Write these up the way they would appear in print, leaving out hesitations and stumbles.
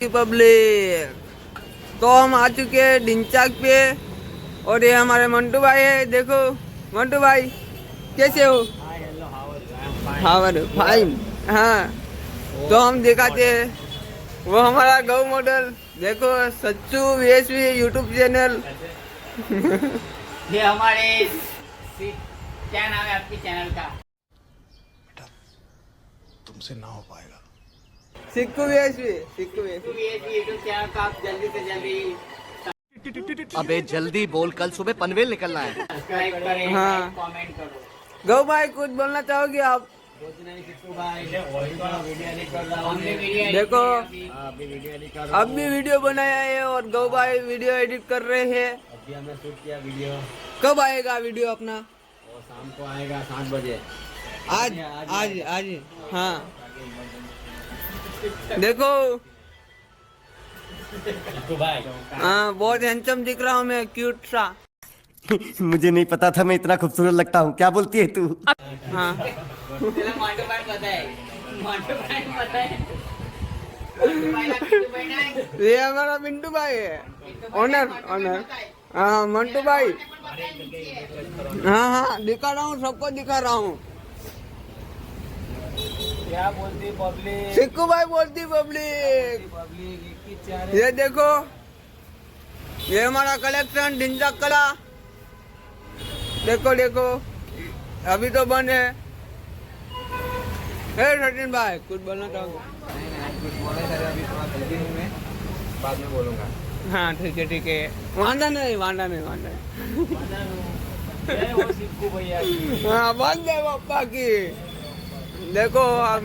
Public तो हम आ चुके हैं डिंचाक पे और ये हमारे मंटू भाई है। देखो मंटू भाई कैसे हो? How fine. हाँ तो हम दिखाते हैं वो हमारा गौ मॉडल। देखो सच्चू VSV यूट्यूब चैनल। ये हमारे क्या नाम है आपकी चैनल का? तुमसे ना हो पाएगा। सिक्कू VSV यूट्यूब चैनल का आप जल्दी से जल्दी अबे जल्दी बोल, कल सुबह पनवेल निकलना है। सब्सक्राइब करें, हाँ। कमेंट करो। गौ भाई कुछ बोलना चाहोगे आप? देखो अब भी वीडियो बनाया है और गौ भाई वीडियो एडिट कर रहे हैं। अभी हमने शूट किया वीडियो, कब आएगा वीडियो अपना? और शाम को आएगा 7 बजे। आज आज आज हाँ देखो भाई हाँ बहुत हैंडसम दिख रहा हूँ मैं, क्यूट सा। मुझे नहीं पता था मैं इतना खूबसूरत लगता हूँ। क्या बोलती है तू? हाँ चलो मांडो भाई पता है, मांडो भाई पता है। मांडो भाई का किट्टू भाई ना है। ये हमारा मिंटू भाई है, ऑनर ऑनर। हाँ मंटू भाई। हाँ हाँ दिखा रहा हूँ, सबको दिखा रहा हूँ। क्या बोलती पब्लिक? सिक्कू भाई बोलती पब्लिक। पब्लिक ये देखो ये हमारा कलेक्शन डिंचाक कला। देखो देखो अभी तो बंद है। सचिन भाई कुछ बोलना चाहोगे? कुछ बोले सर, अभी थोड़ा जल्दी हूँ मैं, बाद में बोलूँगा। हाँ ठीक है वांदा नहीं वांदा नहीं वांदा नहीं। सिक्कू भैया हाँ बंद है पापा की। देखो हम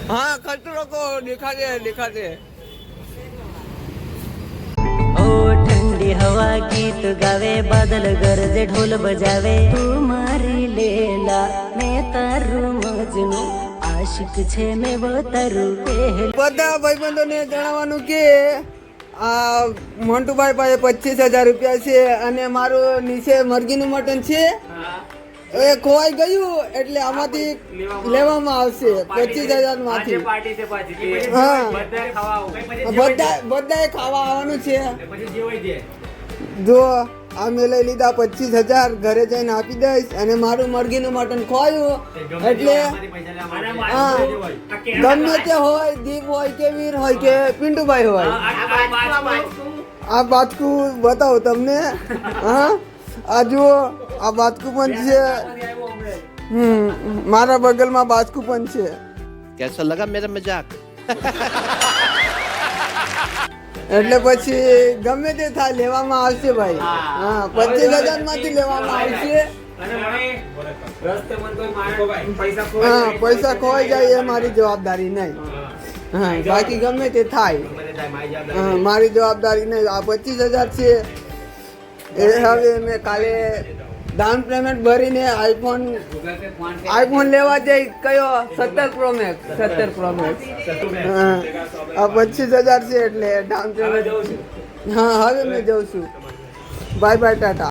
हाँ खच्चरों को दिखा दे। ओ ठंडी हवा गीत गावे, बादल गरजे ढोल बजावे, तू मारी लेला मैं तारू मजनू, આશિક છે મેં वो તારું પહેલ। બધા ભાઈબંધોને જણાવવાનું કે આ મોન્ટુભાઈ પાસે 25,000 રૂપિયા છે અને મારું નીચે મરઘીનું મટન છે એ ખોવાઈ ગયું એટલે આમાંથી લેવામાં આવશે 25,000 માંથી। હા બધાએ ખાવા આવવાનું છે। જો આ મેં લઈ લીધા 25,000, ઘરે જઈને આપી દઈશ અને મારું મરઘીનું મટન ખોવાયું એટલે હા ગમે તે હોય, દીપ હોય કે વીર હોય કે પિન્ટુભાઈ હોય, આ બાચકું બતાવો તમને। હા આ જુઓ આ બાચકું પણ છે। મારા બગલમાં બાચકું પણ છે। कैसा लगा मेरा मजाक? એટલે પછી ગમે તે થાય લેવામાં આવશે ભાઈ। હા 25,000 માંથી લેવામાં આવશે। હા પૈસા ખોવાઈ જાય એ મારી જવાબદારી નહીં। હા બાકી ગમે તે થાય મારી જવાબદારી નહીં। આ 25,000 છે એ હવે મેં કાલે ડાઉન પેમેન્ટ ભરીને આઈફોન લેવા જઈ કયો 17 Pro Max। હા આ 25,000 છે એટલે ડાઉન પેમેન્ટ। હા હવે મેં જાઉં છું। Bye bye Tata.